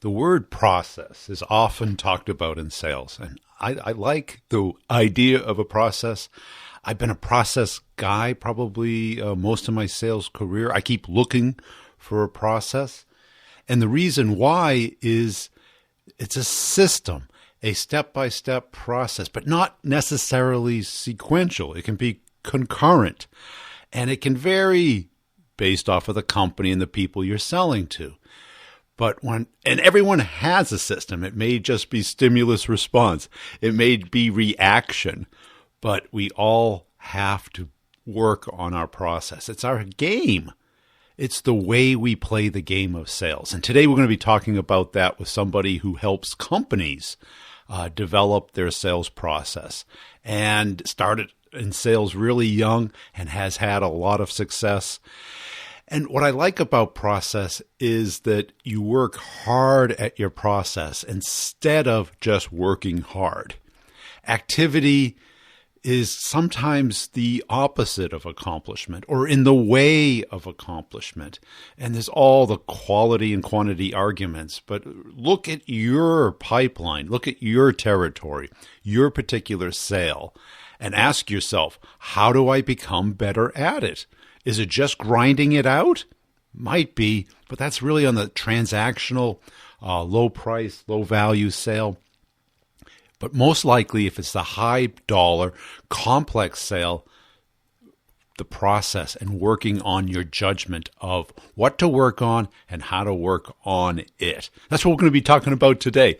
The word process is often talked about in sales, and I like the idea of a process. I've been a process guy probably most of my sales career. I keep looking for a process. And the reason why is it's a system, a step-by-step process, but not necessarily sequential. It can be concurrent, and it can vary based off of the company and the people you're selling to. And everyone has a system. It may just be stimulus response. It may be reaction, but we all have to work on our process. It's our game. It's the way we play the game of sales. And today we're going to be talking about that with somebody who helps companies develop their sales process and started in sales really young and has had a lot of success. And what I like about process is that you work hard at your process instead of just working hard. Activity is sometimes the opposite of accomplishment or in the way of accomplishment. And there's all the quality and quantity arguments. But look at your pipeline, look at your territory, your particular sale, and ask yourself, how do I become better at it? Is it just grinding it out? Might be, but that's really on the transactional, low price, low value sale. But most likely, if it's the high dollar, complex sale, the process and working on your judgment of what to work on and how to work on it. That's what we're going to be talking about today.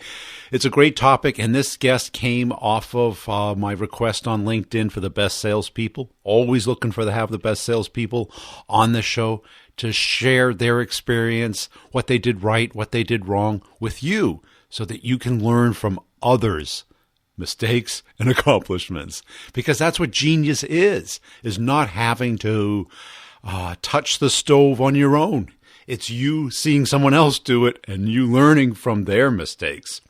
It's a great topic, and this guest came off of my request on LinkedIn for the best salespeople. Always looking for have the best salespeople on the show to share their experience, what they did right, what they did wrong with you, so that you can learn from others' mistakes and accomplishments, because that's what genius is not having to touch the stove on your own. It's you seeing someone else do it and you learning from their mistakes,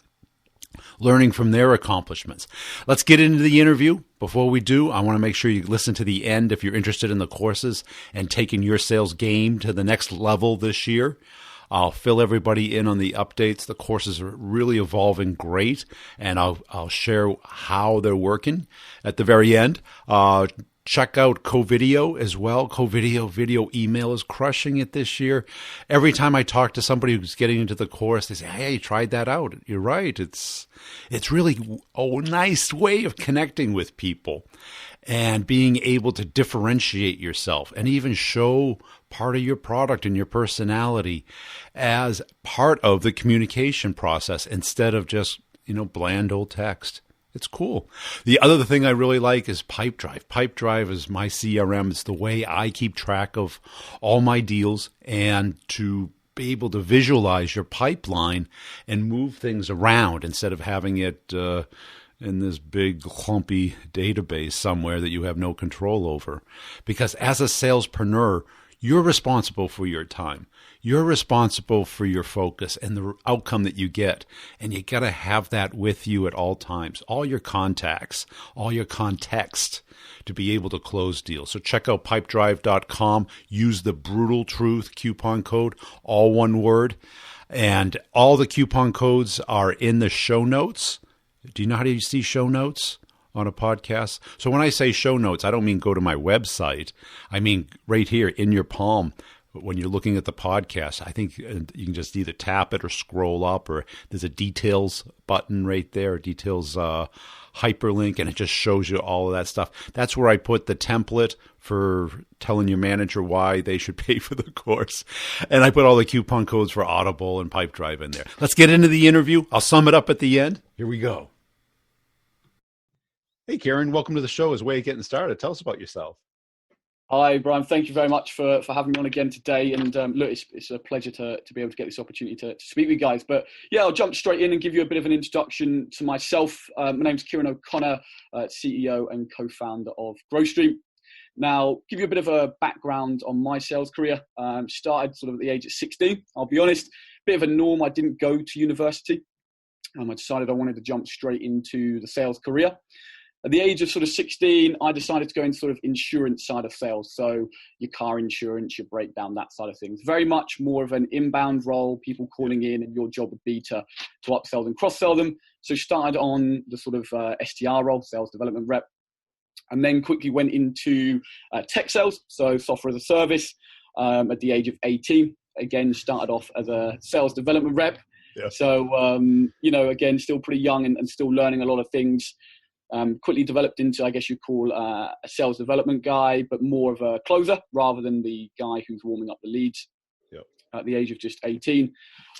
learning from their accomplishments. Let's get into the interview. Before we do, I want to make sure you listen to the end if you're interested in the courses and taking your sales game to the next level this year. I'll fill everybody in on the updates. The courses are really evolving great, and I'll share how they're working at the very end. Check out CoVideo as well. CoVideo video email is crushing it this year. Every time I talk to somebody who's getting into the course, they say, "Hey, tried that out. You're right. It's really a nice way of connecting with people and being able to differentiate yourself and even show part of your product and your personality as part of the communication process instead of just, bland old text." It's cool. The other thing I really like is Pipedrive. Pipedrive is my CRM. It's the way I keep track of all my deals and to be able to visualize your pipeline and move things around instead of having it in this big clumpy database somewhere that you have no control over. Because as a salespreneur, you're responsible for your time. You're responsible for your focus and the outcome that you get. And you got to have that with you at all times, all your contacts, all your context to be able to close deals. So check out pipedrive.com. Use the Brutal Truth coupon code, all one word. And all the coupon codes are in the show notes. Do you know how to see show notes on a podcast? So when I say show notes, I don't mean go to my website. I mean right here in your palm. When you're looking at the podcast, I think you can just either tap it or scroll up, or there's a details button right there, details hyperlink, and it just shows you all of that stuff. That's where I put the template for telling your manager why they should pay for the course. And I put all the coupon codes for Audible and Pipedrive in there. Let's get into the interview. I'll sum it up at the end. Here we go. Hey, Kiran, welcome to the show. As a way of getting started, tell us about yourself. Hi, Brian. Thank you very much for having me on again today. And look, it's a pleasure to be able to get this opportunity to speak with you guys. But yeah, I'll jump straight in and give you a bit of an introduction to myself. My name's Kiran O'Connor, CEO and co-founder of GrowStream. Now, give you a bit of a background on my sales career. Started sort of at the age of 16. I'll be honest, bit of a norm. I didn't go to university. I decided I wanted to jump straight into the sales career. At the age of sort of 16, I decided to go into sort of insurance side of sales. So your car insurance, your breakdown, that side of things. Very much more of an inbound role, people calling in, and your job would be to upsell them, cross-sell them. So started on the sort of SDR role, sales development rep, and then quickly went into tech sales, so software as a service at the age of 18. Again, started off as a sales development rep. Yeah. So, again, still pretty young and still learning a lot of things. Quickly developed into, I guess you'd call a sales development guy, but more of a closer rather than the guy who's warming up the leads. Yep. At the age of just 18.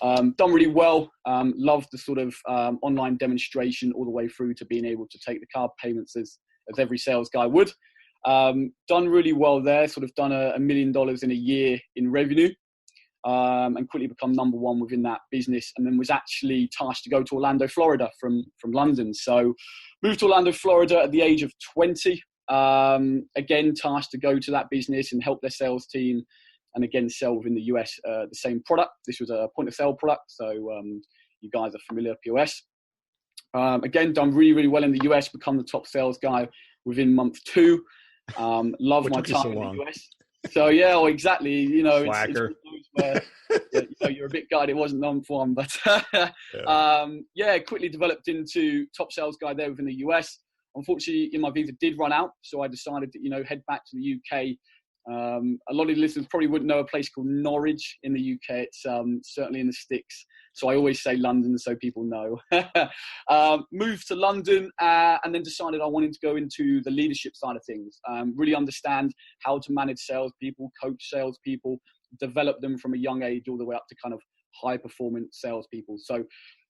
Done really well. Loved the sort of online demonstration all the way through to being able to take the card payments as every sales guy would. Done really well there, sort of done $1 million in a year in revenue. And quickly become number one within that business, and then was actually tasked to go to Orlando, Florida from London. So moved to Orlando, Florida at the age of 20. Again, tasked to go to that business and help their sales team, and again, sell within the US the same product. This was a point of sale product, so you guys are familiar, POS. Again, done really, really well in the US, become the top sales guy within month 2. Love my time in the US. So yeah, well, exactly. It's where, you're a bit gutted it wasn't number 1, but quickly developed into top sales guy there within the US. Unfortunately, my visa did run out, so I decided to head back to the UK. A lot of the listeners probably wouldn't know a place called Norwich in the UK. It's certainly in the sticks. So I always say London so people know. Moved to London and then decided I wanted to go into the leadership side of things. Really understand how to manage salespeople, coach salespeople, develop them from a young age all the way up to kind of high performance salespeople. So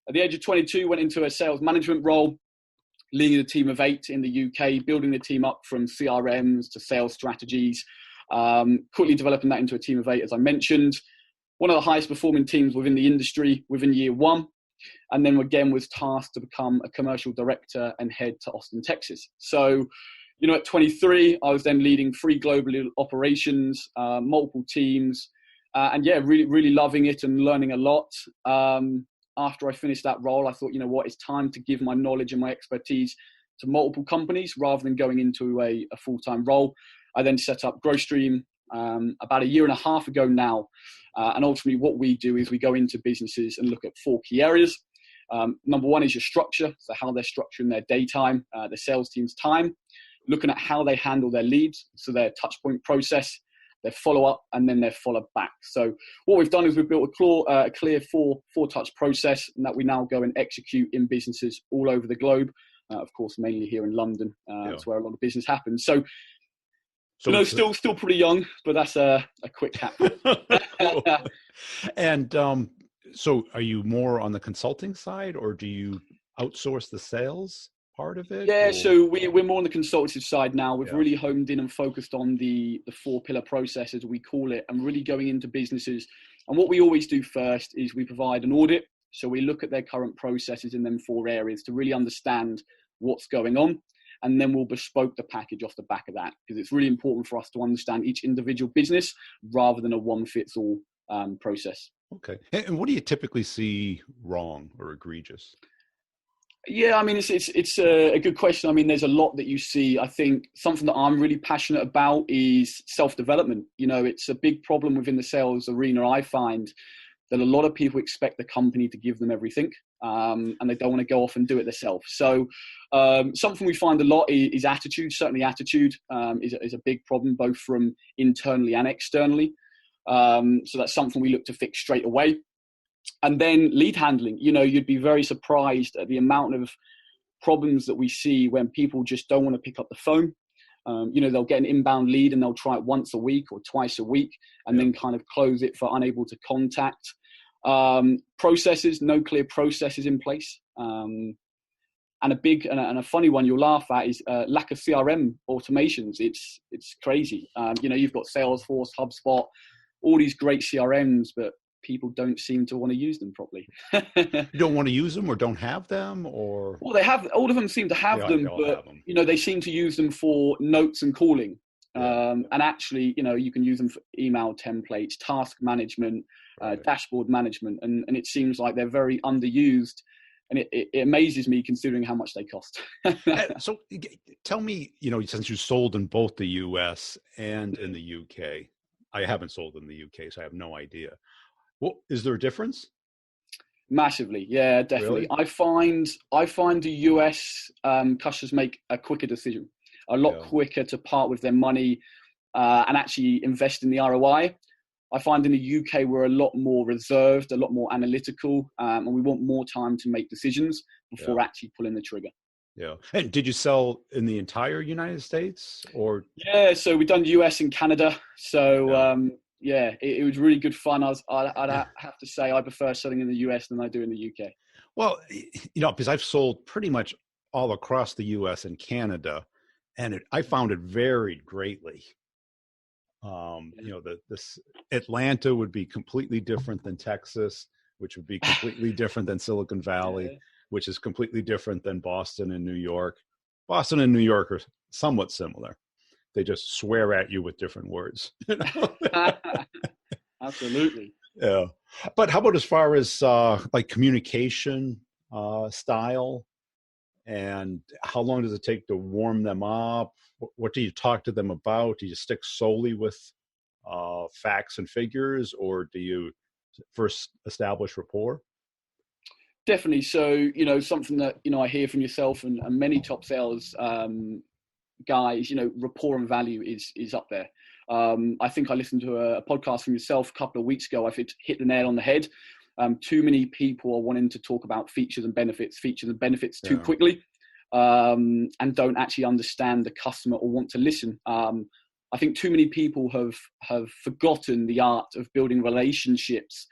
at the age of 22, went into a sales management role, leading a team of 8 in the UK, building the team up from CRMs to sales strategies, quickly developing that into a team of 8, as I mentioned. One of the highest performing teams within the industry within year 1. And then again was tasked to become a commercial director and head to Austin, Texas. So, at 23, I was then leading 3 global operations, multiple teams, and really, really loving it and learning a lot. After I finished that role, I thought, it's time to give my knowledge and my expertise to multiple companies rather than going into a full-time role. I then set up GrowStream about 1.5 years ago now. And ultimately what we do is we go into businesses and look at 4 key areas. Number 1 is your structure. So how they're structuring their daytime, the sales team's time, looking at how they handle their leads. So their touch point process, their follow-up, and then their follow-back. So what we've done is we've built a clear four-touch process that we now go and execute in businesses all over the globe. Of course, mainly here in London. That's where a lot of business happens. So still pretty young, but that's a quick cap. And so are you more on the consulting side, or do you outsource the sales part of it? Yeah, so we're more on the consultative side now. We've really honed in and focused on the 4-pillar process, as we call it, and really going into businesses. And what we always do first is we provide an audit. So we look at their current processes in them 4 areas to really understand what's going on. And then we'll bespoke the package off the back of that, because it's really important for us to understand each individual business rather than a one-fits-all process. Okay. And what do you typically see wrong or egregious? Yeah, I mean, it's a good question. I mean, there's a lot that you see. I think something that I'm really passionate about is self-development. It's a big problem within the sales arena. I find that a lot of people expect the company to give them everything, and they don't want to go off and do it themselves. So something we find a lot is attitude. Certainly attitude is a big problem, both from internally and externally. So that's something we look to fix straight away. And then lead handling. You'd be very surprised at the amount of problems that we see when people just don't want to pick up the phone. They'll get an inbound lead and they'll try it once a week or twice a week and then kind of close it for unable to contact. Processes, no clear processes in place. And a big and a funny one you'll laugh at is lack of CRM automations. It's crazy. You've got Salesforce, HubSpot, all these great CRMs, but people don't seem to want to use them properly. You don't want to use them or don't have them, or? Well, they have, all of them seem to have them, but they seem to use them for notes and calling. And actually, you can use them for email templates, task management, dashboard management. And it seems like they're very underused and it amazes me considering how much they cost. So tell me, since you sold in both the US and in the UK, I haven't sold in the UK, so I have no idea. Well, is there a difference? Massively, yeah, definitely. Really? I find the US customers make a quicker decision, a lot quicker to part with their money and actually invest in the ROI. I find in the UK we're a lot more reserved, a lot more analytical, and we want more time to make decisions before actually pulling the trigger. Yeah. And did you sell in the entire United States or? Yeah, so we've done US and Canada. So it was really good fun. I'd have to say I prefer selling in the US than I do in the UK. Well, because I've sold pretty much all across the US and Canada, and I found it varied greatly. This Atlanta would be completely different than Texas, which would be completely different than Silicon Valley, which is completely different than Boston and New York. Boston and New York are somewhat similar. They just swear at you with different words. Absolutely. Yeah. But how about as far as like communication style? And how long does it take to warm them up? What do you talk to them about? Do you stick solely with facts and figures, or do you first establish rapport? Definitely. So, something that, I hear from yourself and many top sales guys, rapport and value is up there. I think I listened to a podcast from yourself a couple of weeks ago. I think hit the nail on the head. Too many people are wanting to talk about features and benefits too quickly, and don't actually understand the customer or want to listen. I think too many people have forgotten the art of building relationships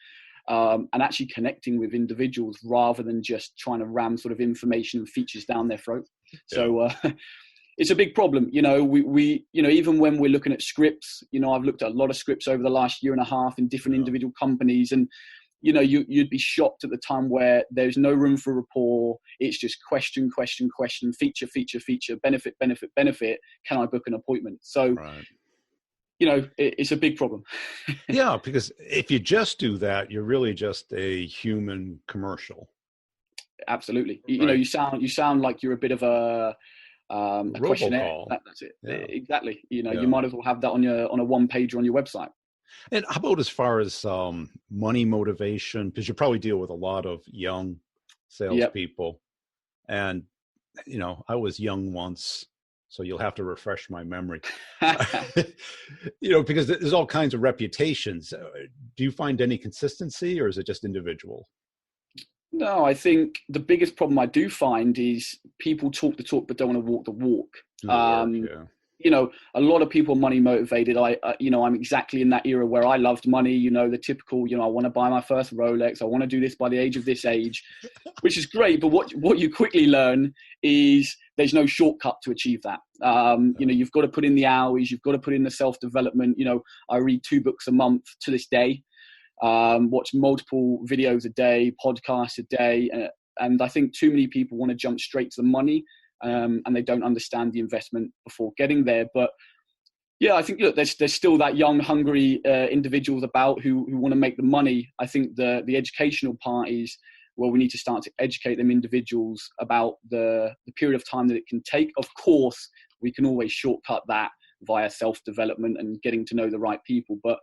and actually connecting with individuals rather than just trying to ram sort of information and features down their throat. So it's a big problem. We even when we're looking at scripts, I've looked at a lot of scripts over the last year and a half in different individual companies, and you'd be shocked at the time where there's no room for rapport. It's just question, feature, benefit. Can I book an appointment? So, it's a big problem. Yeah, because if you just do that, you're really just a human commercial. Absolutely. You sound like you're a bit of a questionnaire. That's it. Yeah. Exactly. You might as well have that on a one pager on your website. And how about as far as money motivation? Because you probably deal with a lot of young salespeople. And, I was young once, so you'll have to refresh my memory. Because there's all kinds of reputations. Do you find any consistency, or is it just individual? No, I think the biggest problem I do find is people talk the talk but don't want to walk the walk. A lot of people are money motivated. I'm exactly in that era where I loved money, the typical, I want to buy my first Rolex. I want to do this by the age of this age, which is great. But what you quickly learn is there's no shortcut to achieve that. You've got to put in the hours. You've got to put in the self-development. I read 2 books a month to this day, watch multiple videos a day, podcasts a day. And I think too many people want to jump straight to the money. And they don't understand the investment before getting there. But I think there's still that young, hungry individuals about who want to make the money. I think the educational part is, we need to start to educate them individuals about the period of time that it can take. Of course, we can always shortcut that via self-development and getting to know the right people. But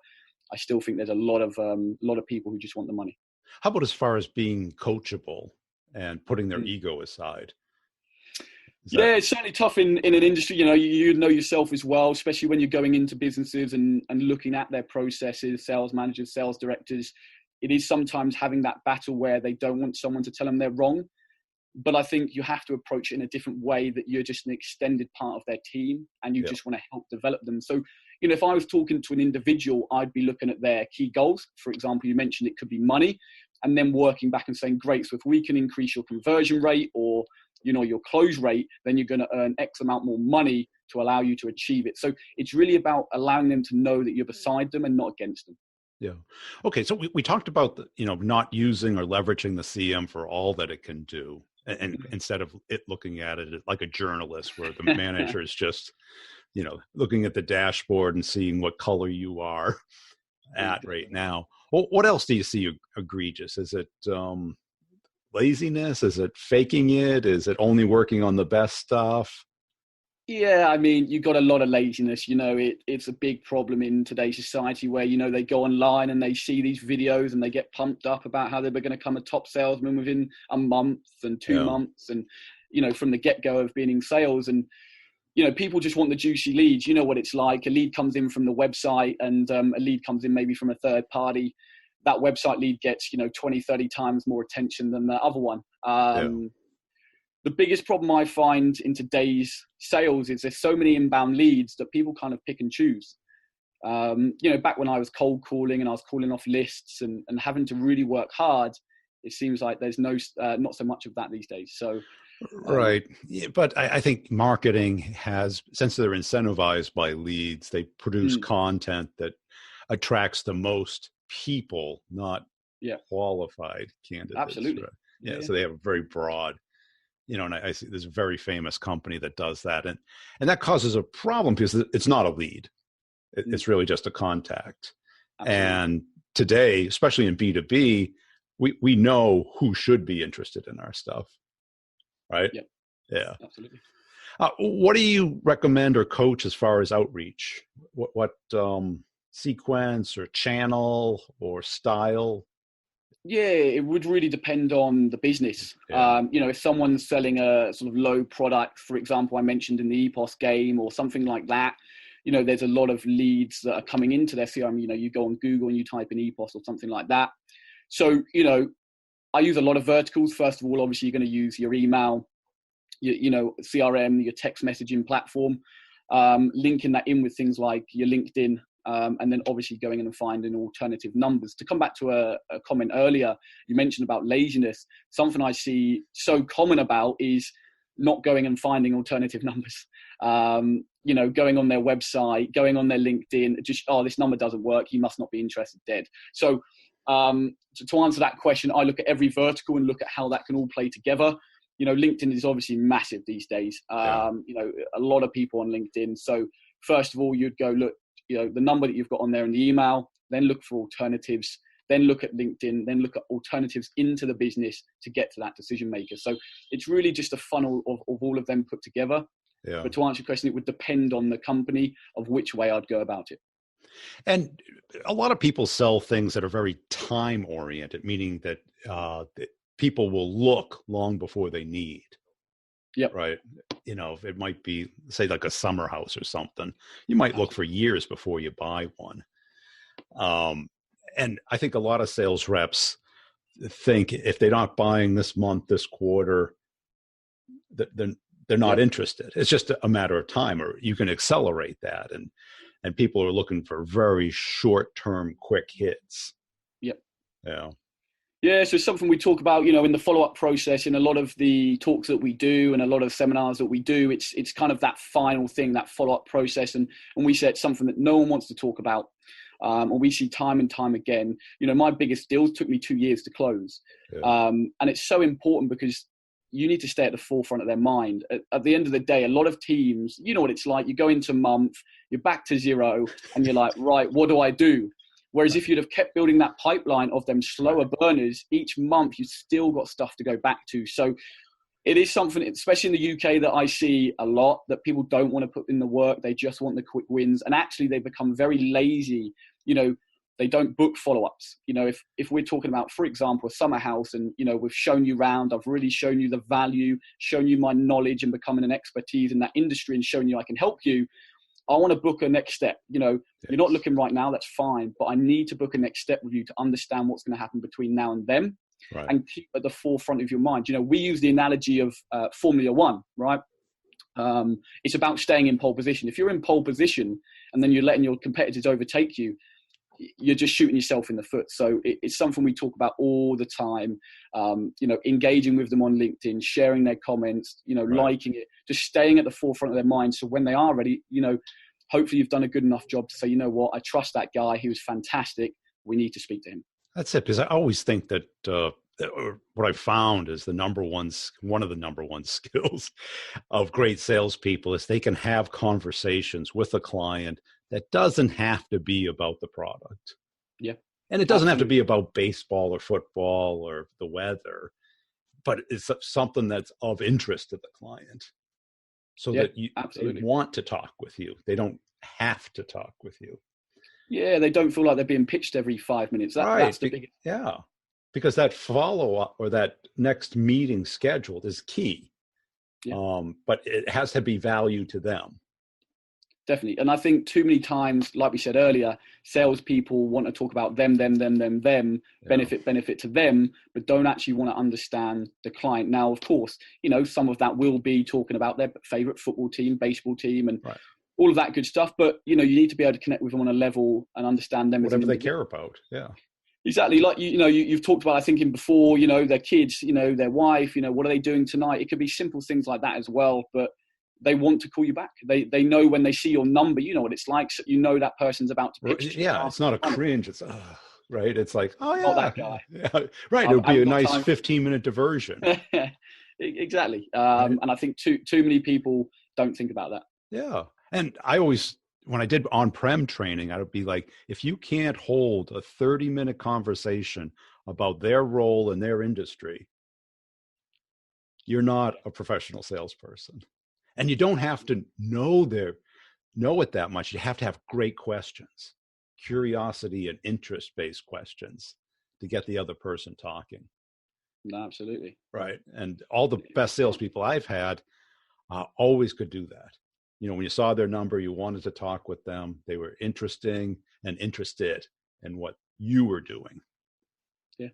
I still think there's a lot of people who just want the money. How about as far as being coachable and putting their ego aside? It's certainly tough in an industry. You know yourself as well, especially when you're going into businesses and looking at their processes, sales managers, sales directors. It is sometimes having that battle where they don't want someone to tell them they're wrong. But I think you have to approach it in a different way, that you're just an extended part of their team and you just want to help develop them. So, if I was talking to an individual, I'd be looking at their key goals. For example, you mentioned it could be money, and then working back and saying, great, so if we can increase your conversion rate or your close rate, then you're going to earn X amount more money to allow you to achieve it. So it's really about allowing them to know that you're beside them and not against them. Yeah. Okay. So we talked about not using or leveraging the CM for all that it can do, and instead of it looking at it like a journalist, where the manager is just, looking at the dashboard and seeing what color you are at right now. Well, what else do you see egregious? Is it laziness? Is it faking it? Is it only working on the best stuff? Yeah, I mean, you've got a lot of laziness. It's a big problem in today's society where, they go online and they see these videos and they get pumped up about how they're going to become a top salesman within a month and 2 months. And, from the get-go of being in sales. And, people just want the juicy leads. You know what it's like. A lead comes in from the website and a lead comes in maybe from a third party. That website lead gets, 20, 30 times more attention than the other one. The biggest problem I find in today's sales is there's so many inbound leads that people kind of pick and choose. Back when I was cold calling and I was calling off lists and having to really work hard, it seems like there's not so much of that these days. So, right. Yeah, but I think marketing has, since they're incentivized by leads, they produce content that attracts the most people, not qualified candidates. Absolutely. Right? Yeah. So they have a very broad, and I see there's a very famous company that does that. And that causes a problem because it's not a lead. It's really just a contact. Absolutely. And today, especially in B2B, we know who should be interested in our stuff. Right? Yep. Yeah. Absolutely. What do you recommend or coach as far as outreach? What sequence or channel or style? Yeah, it would really depend on the business. Yeah. If someone's selling a sort of low product, for example, I mentioned in the EPOS game or something like that, there's a lot of leads that are coming into their CRM. You go on Google and you type in EPOS or something like that. So, I use a lot of verticals. First of all, obviously, you're going to use your email, your CRM, your text messaging platform, linking that in with things like your LinkedIn. And then obviously going in and finding alternative numbers. To come back to a comment earlier, you mentioned about laziness. Something I see so common about is not going and finding alternative numbers. Going on their website, going on their LinkedIn, just, this number doesn't work. You must not be interested, dead. So to answer that question, I look at every vertical and look at how that can all play together. LinkedIn is obviously massive these days. A lot of people on LinkedIn. So first of all, you'd go look, the number that you've got on there in the email, then look for alternatives, then look at LinkedIn, then look at alternatives into the business to get to that decision maker. So it's really just a funnel of all of them put together. Yeah. But to answer your question, it would depend on the company of which way I'd go about it. And a lot of people sell things that are very time oriented, meaning that people will look long before they need. Yep. Right. It might be, say, like a summer house or something. You might look for years before you buy one. And I think a lot of sales reps think if they're not buying this month, this quarter, then they're not interested. It's just a matter of time, or you can accelerate that. And people are looking for very short-term, quick hits. Yep. Yeah. Yeah, so it's something we talk about, in the follow-up process, in a lot of the talks that we do and a lot of seminars that we do. It's kind of that final thing, that follow-up process. And we say it's something that no one wants to talk about. And we see time and time again. My biggest deals took me 2 years to close. Yeah. And it's so important because you need to stay at the forefront of their mind. At the end of the day, a lot of teams, you know what it's like. You go into a month, you're back to zero, and you're like, right, what do I do? Whereas if you'd have kept building that pipeline of them slower burners, each month you've still got stuff to go back to. So it is something, especially in the UK, that I see a lot, that people don't want to put in the work. They just want the quick wins. And actually they become very lazy. They don't book follow-ups. If we're talking about, for example, a summer house and, we've shown you around, I've really shown you the value, shown you my knowledge and becoming an expertise in that industry and shown you I can help you. I want to book a next step. You're not looking right now, that's fine, but I need to book a next step with you to understand what's going to happen between now and then, and keep at the forefront of your mind. We use the analogy of Formula One, right? It's about staying in pole position. If you're in pole position and then you're letting your competitors overtake you, you're just shooting yourself in the foot. So it's something we talk about all the time, engaging with them on LinkedIn, sharing their comments, liking it, just staying at the forefront of their mind. So when they are ready, hopefully you've done a good enough job to say, you know what, I trust that guy. He was fantastic. We need to speak to him. That's it. Because I always think that what I found is one of the number one skills of great salespeople is they can have conversations with a client that doesn't have to be about the product. Yeah. And it doesn't have to be about baseball or football or the weather, but it's something that's of interest to the client, so that they want to talk with you. They don't have to talk with you. Yeah, they don't feel like they're being pitched every 5 minutes. That's the biggest. Yeah, because that follow-up or that next meeting scheduled is key. Yeah. But it has to be value to them. Definitely. And I think too many times, like we said earlier, salespeople want to talk about them, benefit to them, but don't actually want to understand the client. Now, of course, some of that will be talking about their favorite football team, baseball team, and all of that good stuff. But, you need to be able to connect with them on a level and understand them. Whatever they care about. Yeah. Exactly. Like, you've talked about, I think in before, their kids, their wife, what are they doing tonight? It could be simple things like that as well. But they want to call you back. They know when they see your number, what it's like. So that person's about to pitch. Yeah, it's not a cringe. It's right. It's like, oh yeah, not that guy. Yeah, right. It would be a nice 15-minute diversion. Exactly. And I think too many people don't think about that. Yeah. And I always, when I did on-prem training, I would be like, if you can't hold a 30-minute conversation about their role in their industry, you're not a professional salesperson. And you don't have to know it that much. You have to have great questions, curiosity and interest-based questions to get the other person talking. No, absolutely. Right. And all the best salespeople I've had always could do that. When you saw their number, you wanted to talk with them. They were interesting and interested in what you were doing. Yeah.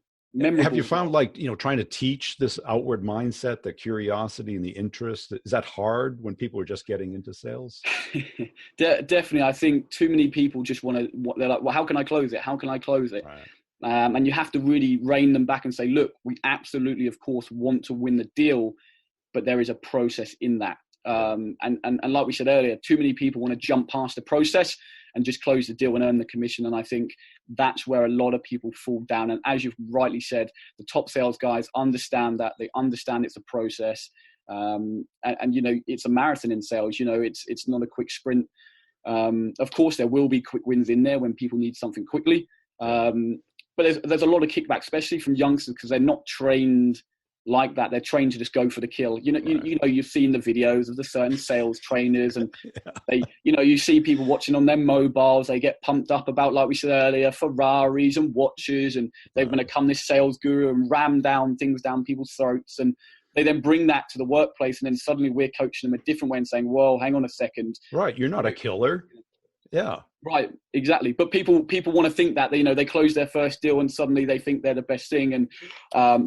Have you found trying to teach this outward mindset, the curiosity and the interest, is that hard when people are just getting into sales? Definitely. I think too many people just they're like, well, how can I close it? How can I close it? Right. And you have to really rein them back and say, look, we absolutely, of course, want to win the deal, but there is a process in that. And like we said earlier, too many people want to jump past the process and just close the deal and earn the commission. And I think that's where a lot of people fall down. And as you've rightly said, the top sales guys understand that. They understand it's a process. And it's a marathon in sales. It's not a quick sprint. Of course, there will be quick wins in there when people need something quickly. But there's a lot of kickback, especially from youngsters, because they're not trained like that. They're trained to just go for the kill. You've seen the videos of the certain sales trainers, and they, you see people watching on their mobiles. They get pumped up about, like we said earlier, Ferraris and watches, and they're going to become this sales guru and ram down things down people's throats. And they then bring that to the workplace, and then suddenly we're coaching them a different way and saying, "Well, hang on a second. Right, you're not a killer." Yeah. Right, exactly. But people want to think that they close their first deal and suddenly they think they're the best thing, and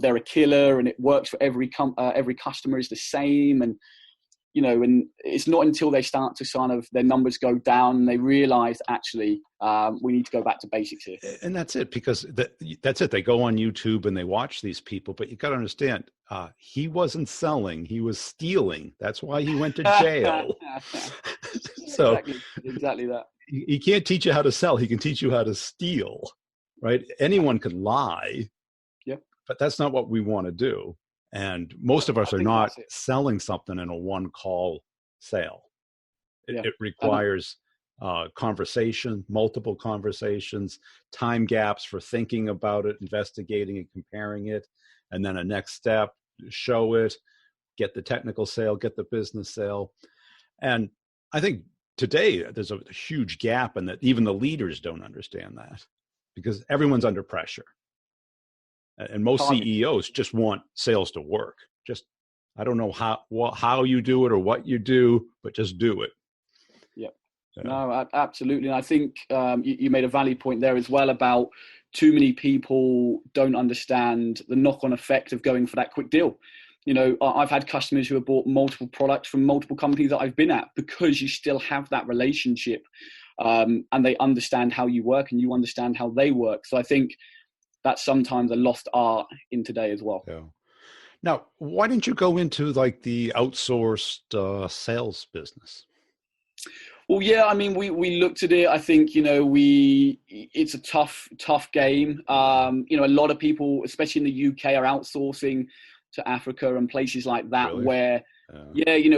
they're a killer, and it works for every customer is the same, and and it's not until they start to kind of their numbers go down and they realize actually we need to go back to basics here. And that's it, because that's it. They go on YouTube and they watch these people, but you got to understand, he wasn't selling, he was stealing. That's why he went to jail. So exactly that. He can't teach you how to sell. He can teach you how to steal, right? Anyone could lie, but that's not what we want to do. And most of us are not selling something in a one-call sale. It requires conversation, multiple conversations, time gaps for thinking about it, investigating and comparing it, and then a next step, show it, get the technical sale, get the business sale. And I think today there's a huge gap in that even the leaders don't understand that, because everyone's under pressure. And most CEOs just want sales to work. Just, I don't know how you do it or what you do, but just do it. Yeah. No, absolutely. And I think you made a valid point there as well about too many people don't understand the knock-on effect of going for that quick deal. I've had customers who have bought multiple products from multiple companies that I've been at, because you still have that relationship, and they understand how you work and you understand how they work. So I think that's sometimes a lost art in today as well. Yeah. Now, why didn't you go into like the outsourced sales business? Well, yeah, I mean, we looked at it. I think, it's a tough game. A lot of people, especially in the UK, are outsourcing to Africa and places like that, really? Where,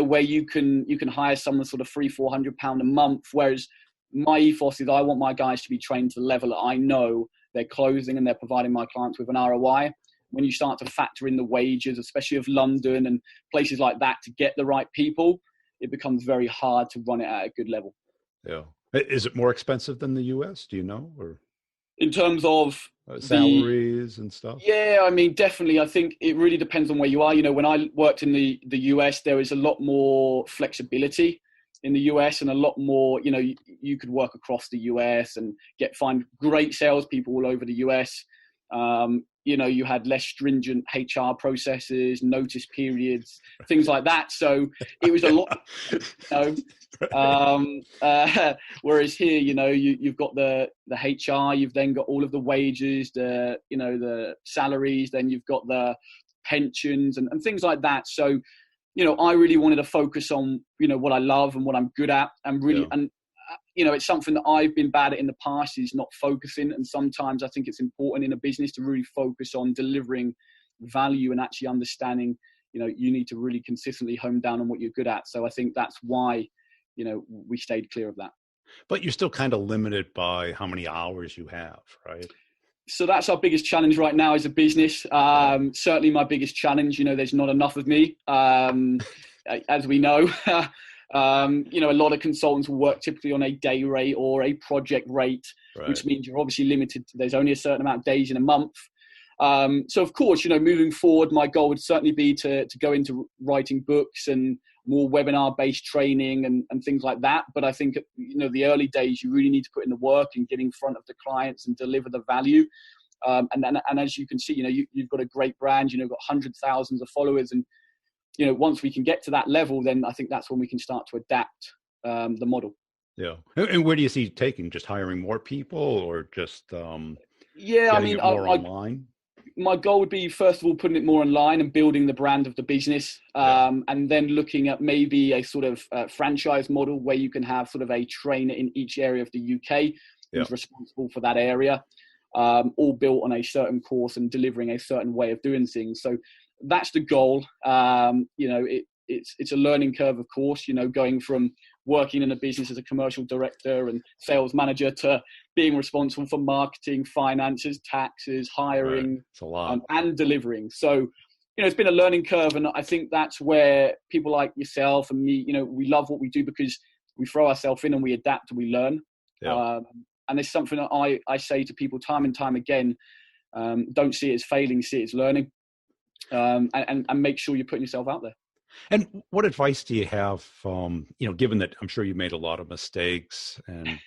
where you can hire someone sort of £300-400 a month. Whereas my ethos is I want my guys to be trained to the level that I know they're closing and they're providing my clients with an ROI. when you start to factor in the wages, especially of London and places like that, to get the right people, it becomes very hard to run it at a good level. Yeah. Is it more expensive than the US? Do you know? Or in terms of salaries and stuff? Yeah, I mean, definitely. I think it really depends on where you are. You know, when I worked in the US, there was a lot more flexibility in the US and a lot more, you know, you could work across the US and find great salespeople all over the US. You know, you had less stringent HR processes, notice periods, things like that. So it was a lot, you know, whereas here, you know, you've got the HR, you've then got all of the wages, the salaries, then you've got the pensions and things like that. So, you know, I really wanted to focus on, you know, what I love and what I'm good at, and really, and you know, it's something that I've been bad at in the past, is not focusing. And sometimes I think it's important in a business to really focus on delivering value and actually understanding, you know, you need to really consistently hone down on what you're good at. So I think that's why, you know, we stayed clear of that. But you're still kind of limited by how many hours you have, right? So that's our biggest challenge right now as a business. Certainly my biggest challenge, you know, there's not enough of me, as we know. You know, a lot of consultants will work typically on a day rate or a project rate, which means you're obviously limited. There's only a certain amount of days in a month. So of course, you know, moving forward, my goal would certainly be to go into writing books and more webinar-based training and things like that. But I think, you know, the early days, you really need to put in the work and get in front of the clients and deliver the value. And as you can see, you know, you've got a great brand, you know, got hundreds, thousands of followers. And, you know, once we can get to that level, then I think that's when we can start to adapt the model. Yeah. And where do you see it taking? Just hiring more people, or just more online? My goal would be, first of all, putting it more online and building the brand of the business, and then looking at maybe a sort of franchise model where you can have sort of a trainer in each area of the UK who's responsible for that area, all built on a certain course and delivering a certain way of doing things. So that's the goal. You know, it's a learning curve, of course, you know, going from working in a business as a commercial director and sales manager to being responsible for marketing, finances, taxes, hiring, it's a lot. And delivering. So, you know, it's been a learning curve. And I think that's where people like yourself and me, you know, we love what we do because we throw ourselves in and we adapt and we learn. And it's something that I say to people time and time again, don't see it as failing, see it as learning, and make sure you're putting yourself out there. And what advice do you have, you know, given that I'm sure you made a lot of mistakes, and,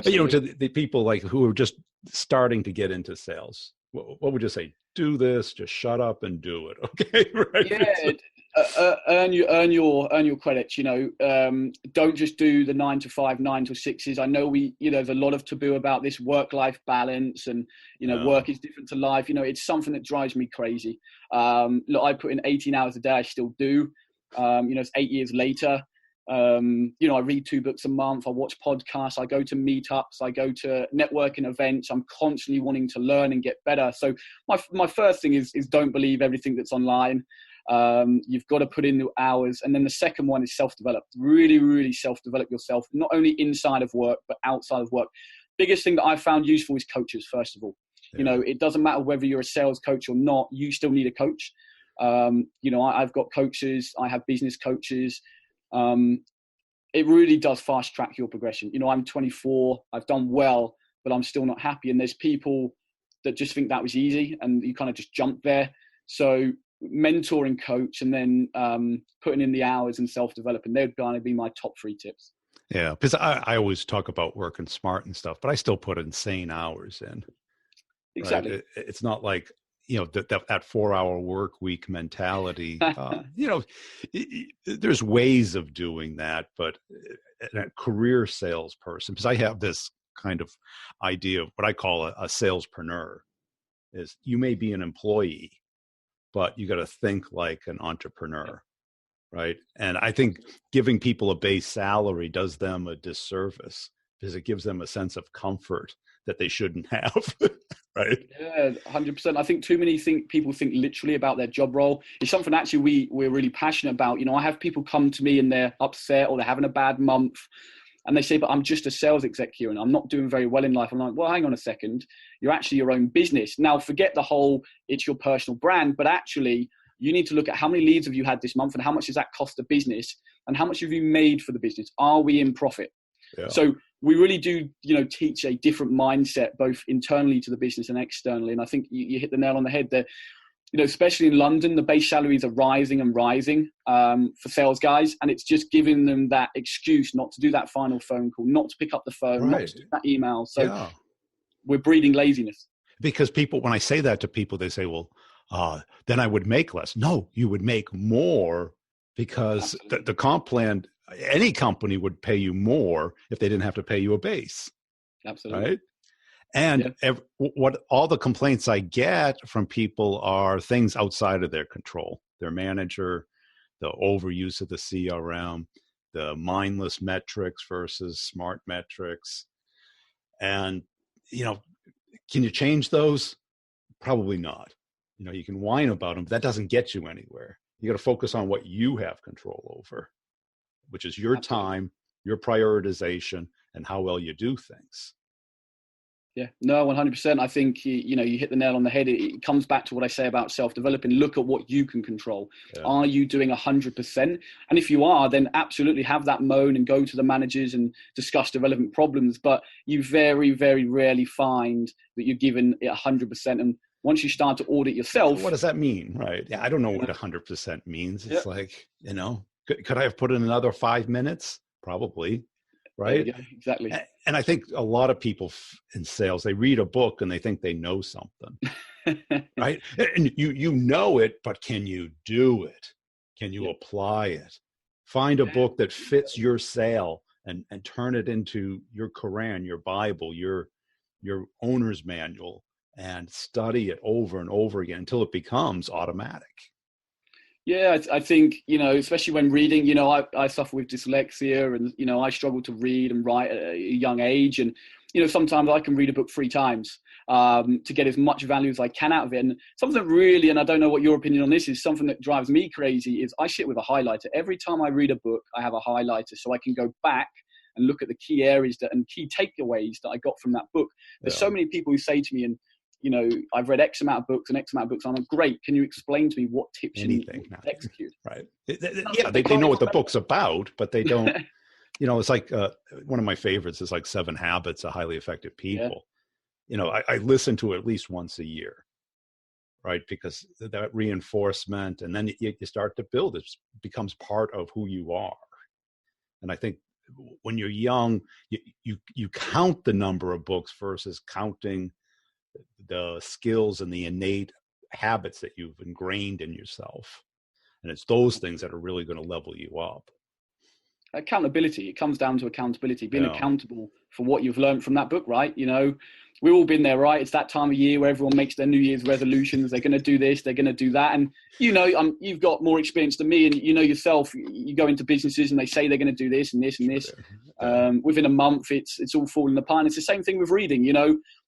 you know, to the people like who are just starting to get into sales, what would you say? Do this, just shut up and do it. Okay. Right. Yeah. Earn your credits, you know, don't just do the 9 to 5, 9 to 6s. I know you know, there's a lot of taboo about this work-life balance and, you know, work is different to life. You know, it's something that drives me crazy. Look, I put in 18 hours a day. I still do. You know, it's 8 years later. You know, I read 2 books a month. I watch podcasts. I go to meetups. I go to networking events. I'm constantly wanting to learn and get better. So my first thing is don't believe everything that's online. You've got to put in the hours. And then the second one is self-develop. Really, really self-develop yourself, not only inside of work, but outside of work. Biggest thing that I found useful is coaches, first of all. You know, it doesn't matter whether you're a sales coach or not, you still need a coach. You know, I've got coaches. I have business coaches. It really does fast track your progression. You know, I'm 24, I've done well, but I'm still not happy. And there's people that just think that was easy and you kind of just jump there. So mentoring, coach, and then putting in the hours and self-developing, they're going to be my top 3 tips. Yeah, because I always talk about working smart and stuff, but I still put insane hours in. Exactly. Right? It's not like, you know, that 4-hour work week mentality. You know, there's ways of doing that, but a career salesperson, because I have this kind of idea of what I call a salespreneur, is you may be an employee, but you got to think like an entrepreneur, right? And I think giving people a base salary does them a disservice because it gives them a sense of comfort that they shouldn't have, right? Yeah, 100%. I think too many people think literally about their job role. It's something actually we're really passionate about. You know, I have people come to me and they're upset or they're having a bad month. And they say, but I'm just a sales executive and I'm not doing very well in life. I'm like, well, hang on a second. You're actually your own business. Now, forget the whole, it's your personal brand, but actually you need to look at how many leads have you had this month and how much does that cost the business and how much have you made for the business? Are we in profit? Yeah. So we really do, teach a different mindset, both internally to the business and externally. And I think you hit the nail on the head there. Especially in London, the base salaries are rising and rising for sales guys. And it's just giving them that excuse not to do that final phone call, not to pick up the phone, not to do that email. So we're breeding laziness. Because people, when I say that to people, they say, well, then I would make less. No, you would make more because the comp plan, any company would pay you more if they didn't have to pay you a base. Absolutely. Right? And what all the complaints I get from people are things outside of their control. Their manager, the overuse of the CRM, the mindless metrics versus smart metrics. And, can you change those? Probably not. You can whine about them, but that doesn't get you anywhere. You got to focus on what you have control over, which is your time, your prioritization, and how well you do things. Yeah, no, 100%. I think, you hit the nail on the head. It comes back to what I say about self-developing. Look at what you can control. Yeah. Are you doing 100%? And if you are, then absolutely have that moan and go to the managers and discuss the relevant problems. But you very, very rarely find that you're given it 100%. And once you start to audit yourself. So what does that mean? Right. Yeah, I don't know what 100% means. It's like, could I have put in another 5 minutes? Probably. Right. Exactly. And I think a lot of people in sales, they read a book and they think they know something. Right. And you know it, but can you do it? Can you apply it? Find a book that fits your sale and turn it into your Quran, your Bible, your owner's manual, and study it over and over again until it becomes automatic. Yeah, I think, especially when reading, I suffer with dyslexia and, I struggle to read and write at a young age. And, sometimes I can read a book 3 times to get as much value as I can out of it. And something really, and I don't know what your opinion on this is, something that drives me crazy is I sit with a highlighter. Every time I read a book, I have a highlighter so I can go back and look at the key areas and key takeaways that I got from that book. There's so many people who say to me, and I've read X amount of books and X amount of books. I'm like, great. Can you explain to me what tips you need to execute? Right. They know what the book's about, but they don't, it's like one of my favorites is like 7 Habits of Highly Effective People. Yeah. I listen to it at least once a year, right? Because that reinforcement, and then you start to build, it becomes part of who you are. And I think when you're young, you count the number of books versus counting the skills and the innate habits that you've ingrained in yourself. And it's those things that are really going to level you up. Accountability. It comes down to accountability, being accountable for what you've learned from that book, right? We've all been there, right? It's that time of year where everyone makes their New Year's resolutions. They're going to do this, they're going to do that. And, you've got more experience than me, and yourself, you go into businesses and they say they're going to do this and this and this. Within a month, it's all falling apart. And it's the same thing with reading,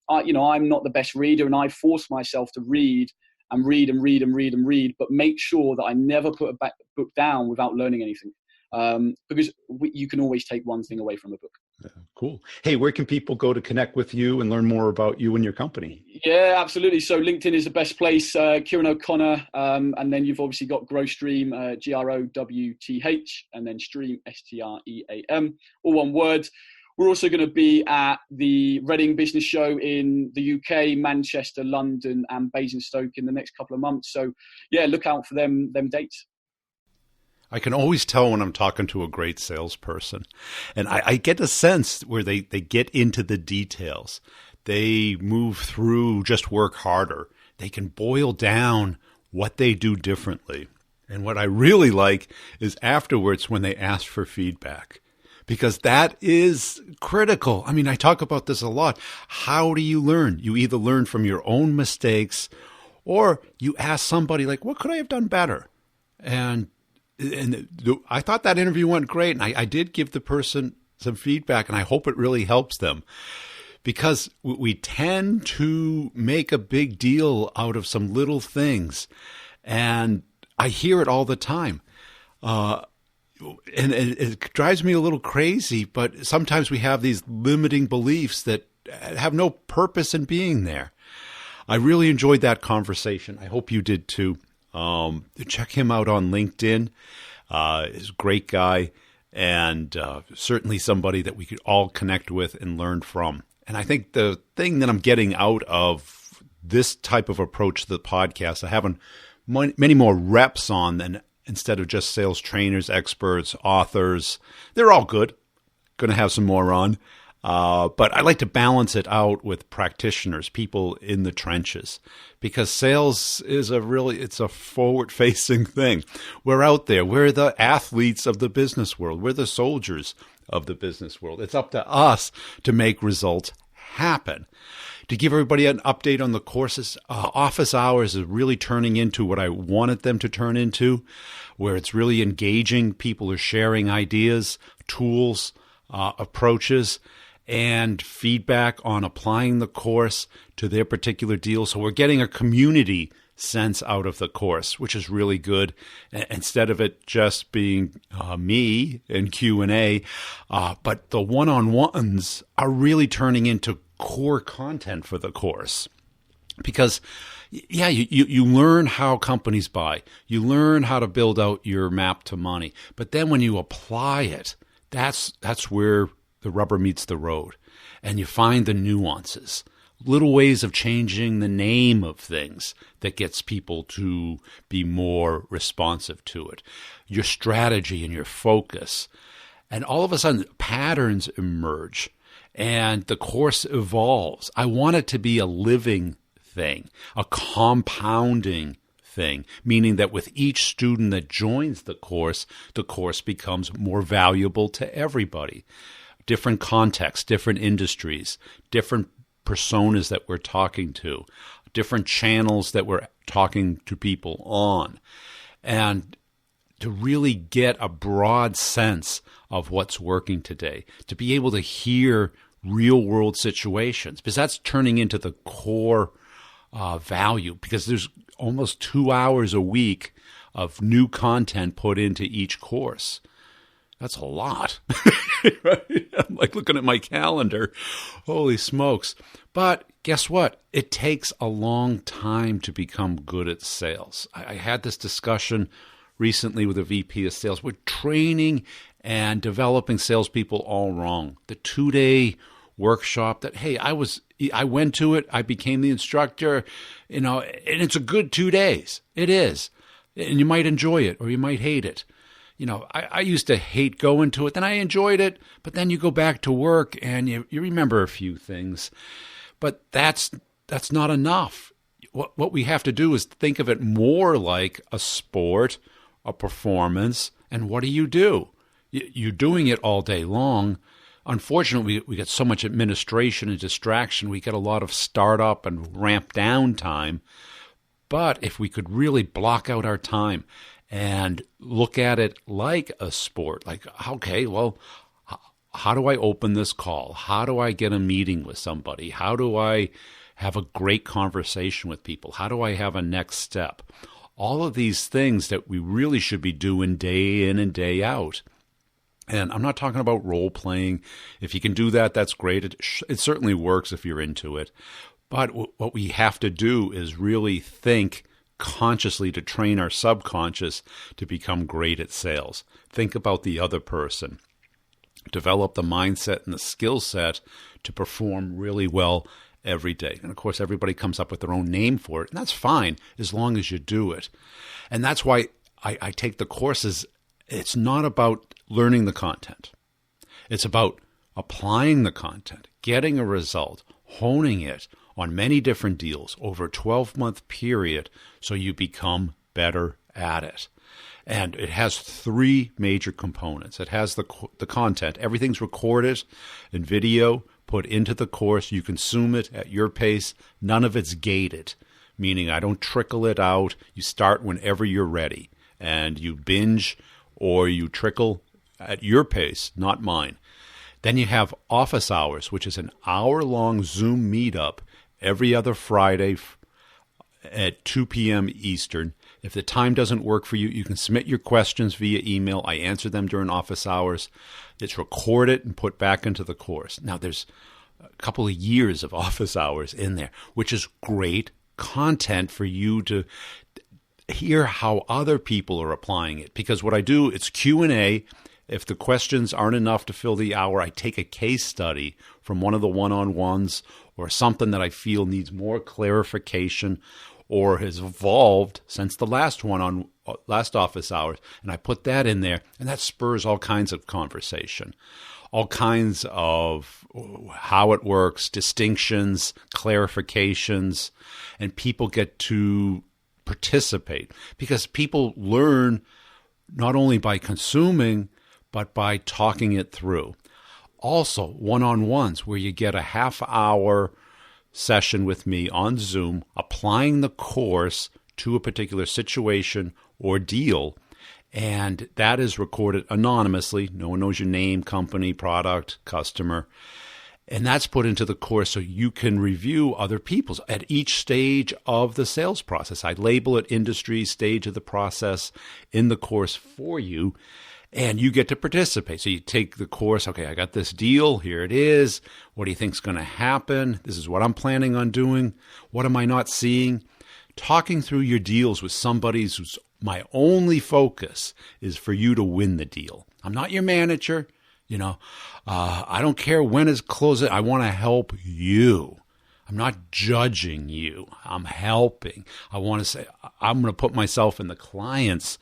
I'm not the best reader, and I force myself to read, but make sure that I never put a book down without learning anything. Because you can always take one thing away from a book. Yeah, cool. Hey, where can people go to connect with you and learn more about you and your company? Yeah, absolutely. So LinkedIn is the best place. Kiran O'Connor. And then you've obviously got Growstream, GROWTH, and then Stream, STREAM, all one word. We're also going to be at the Reading Business Show in the UK, Manchester, London, and Basingstoke in the next couple of months. So, yeah, look out for them dates. I can always tell when I'm talking to a great salesperson. And I get a sense where they get into the details. They move through, just work harder. They can boil down what they do differently. And what I really like is afterwards when they ask for feedback. Because that is critical. I mean, I talk about this a lot. How do you learn? You either learn from your own mistakes or you ask somebody like, what could I have done better? And I thought that interview went great. And I did give the person some feedback, and I hope it really helps them. Because we tend to make a big deal out of some little things. And I hear it all the time. and it drives me a little crazy, but sometimes we have these limiting beliefs that have no purpose in being there. I really enjoyed that conversation. I hope you did too. Check him out on LinkedIn. He's a great guy, and certainly somebody that we could all connect with and learn from. And I think the thing that I'm getting out of this type of approach to the podcast, I have many more reps on than instead of just sales trainers, experts, authors. They're all good. Going to have some more on. But I like to balance it out with practitioners, people in the trenches, because sales is it's a forward-facing thing. We're out there. We're the athletes of the business world. We're the soldiers of the business world. It's up to us to make results happen. To give everybody an update on the courses, office hours is really turning into what I wanted them to turn into, where it's really engaging. People are sharing ideas, tools, approaches, and feedback on applying the course to their particular deal. So we're getting a community sense out of the course, which is really good. Instead of it just being me and Q&A, but the one-on-ones are really turning into core content for the course. Because, yeah, you learn how companies buy. You learn how to build out your map to money. But then when you apply it, that's where the rubber meets the road. And you find the nuances, little ways of changing the name of things that gets people to be more responsive to it. Your strategy and your focus. And all of a sudden, patterns emerge and the course evolves. I want it to be a living thing, a compounding thing, meaning that with each student that joins the course becomes more valuable to everybody. Different contexts, different industries, different personas that we're talking to, different channels that we're talking to people on, and to really get a broad sense of what's working today, to be able to hear real-world situations, because that's turning into the core value, because there's almost 2 hours a week of new content put into each course. That's a lot. Right? I'm like looking at my calendar. Holy smokes. But guess what? It takes a long time to become good at sales. I had this discussion recently with a VP of sales. We're training and developing salespeople all wrong. The 2-day workshop that, hey, I went to it. I became the instructor, and it's a good 2 days. It is. And you might enjoy it or you might hate it. I used to hate going to it, then I enjoyed it, but then you go back to work and you remember a few things. But that's not enough. What we have to do is think of it more like a sport, a performance, and what do? You're doing it all day long. Unfortunately, we get so much administration and distraction. We get a lot of startup and ramp down time. But if we could really block out our time and look at it like a sport, like, okay, well, how do I open this call? How do I get a meeting with somebody? How do I have a great conversation with people? How do I have a next step? All of these things that we really should be doing day in and day out. And I'm not talking about role playing. If you can do that, that's great. It certainly works if you're into it. But what we have to do is really think consciously to train our subconscious to become great at sales. Think about the other person. Develop the mindset and the skill set to perform really well every day. And of course, everybody comes up with their own name for it, and that's fine as long as you do it. And that's why I take the courses. It's not about learning the content. It's about applying the content, getting a result, honing it on many different deals over a 12-month period so you become better at it. And it has 3 major components. It has the content. Everything's recorded in video, put into the course. You consume it at your pace. None of it's gated, meaning I don't trickle it out. You start whenever you're ready, and you binge or you trickle at your pace, not mine. Then you have office hours, which is an hour-long Zoom meetup every other Friday at 2 p.m. Eastern. If the time doesn't work for you, you can submit your questions via email. I answer them during office hours. It's recorded and put back into the course. Now, there's a couple of years of office hours in there, which is great content for you to hear how other people are applying it. Because what I do, it's Q&A. If the questions aren't enough to fill the hour, I take a case study from one of the one-on-ones or something that I feel needs more clarification or has evolved since the last office hours, and I put that in there, and that spurs all kinds of conversation, all kinds of how it works, distinctions, clarifications, and people get to participate because people learn not only by consuming, but by talking it through. Also, one-on-ones where you get a half-hour session with me on Zoom, applying the course to a particular situation or deal, and that is recorded anonymously. No one knows your name, company, product, customer, and that's put into the course so you can review other people's at each stage of the sales process. I label it industry, stage of the process in the course for you, and you get to participate. So you take the course, okay, I got this deal, here it is. What do you think is going to happen? This is what I'm planning on doing. What am I not seeing? Talking through your deals with somebody who's my only focus is for you to win the deal. I'm not your manager. I don't care when it's closing. I want to help you. I'm not judging you. I'm helping. I want to say, I'm going to put myself in the client's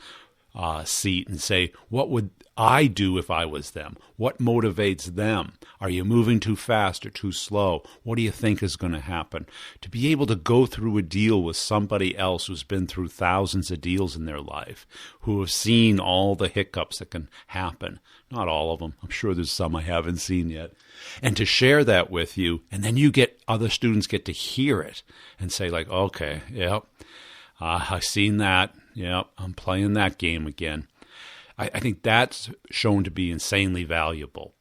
seat and say, what would I do if I was them? What motivates them? Are you moving too fast or too slow? What do you think is going to happen? To be able to go through a deal with somebody else who's been through thousands of deals in their life, who have seen all the hiccups that can happen. Not all of them. I'm sure there's some I haven't seen yet. And to share that with you, and then other students get to hear it and say like, okay, yep, I've seen that. Yep, I'm playing that game again. I think that's shown to be insanely valuable.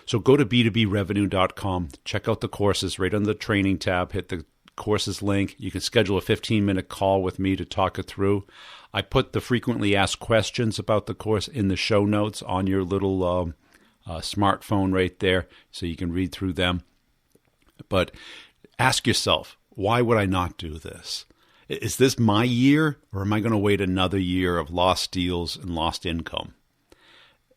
So go to b2brevenue.com, check out the courses right under the training tab, hit the courses link. You can schedule a 15-minute call with me to talk it through. I put the frequently asked questions about the course in the show notes on your little smartphone right there so you can read through them. But ask yourself, why would I not do this? Is this my year, or am I going to wait another year of lost deals and lost income?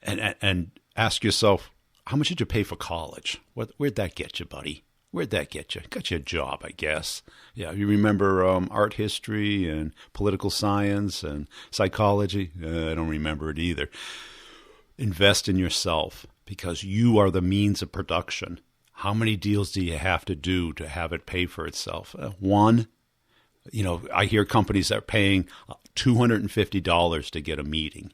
And ask yourself, how much did you pay for college? Where'd that get you, buddy? Where'd that get you? Got you a job, I guess. Yeah, you remember art history and political science and psychology? I don't remember it either. Invest in yourself because you are the means of production. How many deals do you have to do to have it pay for itself? One. I hear companies that are paying $250 to get a meeting,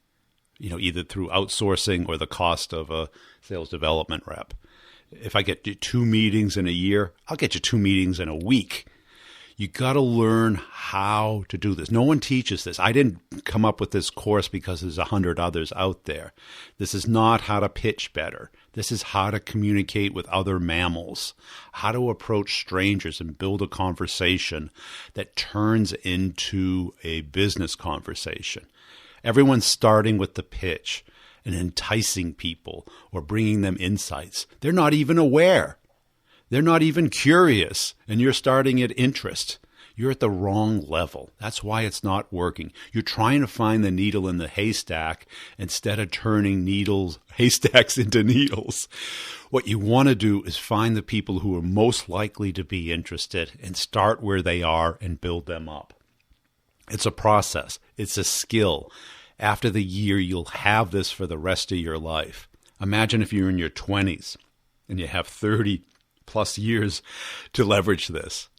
either through outsourcing or the cost of a sales development rep. If I get you 2 meetings in a year, I'll get you 2 meetings in a week. You got to learn how to do this. No one teaches this. I didn't come up with this course because there's 100 others out there. This is not how to pitch better. This is how to communicate with other mammals, how to approach strangers and build a conversation that turns into a business conversation. Everyone's starting with the pitch and enticing people or bringing them insights. They're not even aware. They're not even curious, and you're starting at interest. You're at the wrong level. That's why it's not working. You're trying to find the needle in the haystack instead of turning haystacks into needles. What you want to do is find the people who are most likely to be interested and start where they are and build them up. It's a process. It's a skill. After the year, you'll have this for the rest of your life. Imagine if you're in your 20s and you have 30 plus years to leverage this.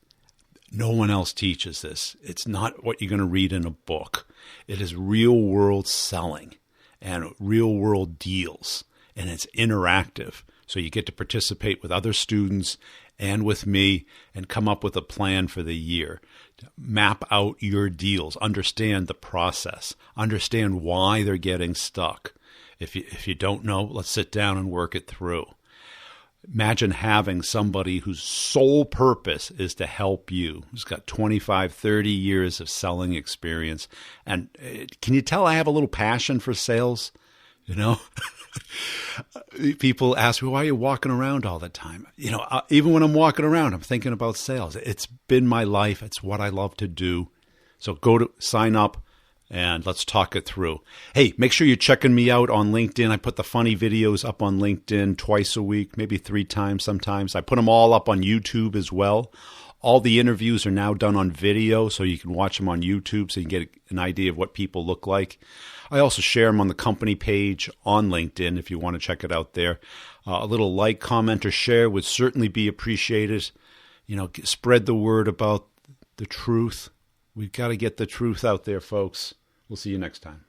No one else teaches this. It's not what you're going to read in a book. It is real world selling and real world deals, and it's interactive. So you get to participate with other students and with me and come up with a plan for the year. Map out your deals, understand the process, understand why they're getting stuck. If you don't know, let's sit down and work it through. Imagine having somebody whose sole purpose is to help you, who's got 25, 30 years of selling experience. And can you tell I have a little passion for sales? You know, people ask me, why are you walking around all the time? You know, even when I'm walking around, I'm thinking about sales. It's been my life. It's what I love to do. So go to sign up and let's talk it through. Hey, make sure you're checking me out on LinkedIn. I put the funny videos up on LinkedIn twice a week, maybe 3 times sometimes. I put them all up on YouTube as well. All the interviews are now done on video, so you can watch them on YouTube so you can get an idea of what people look like. I also share them on the company page on LinkedIn if you want to check it out there. A little like, comment, or share would certainly be appreciated. You know, spread the word about the truth. We've got to get the truth out there, folks. We'll see you next time.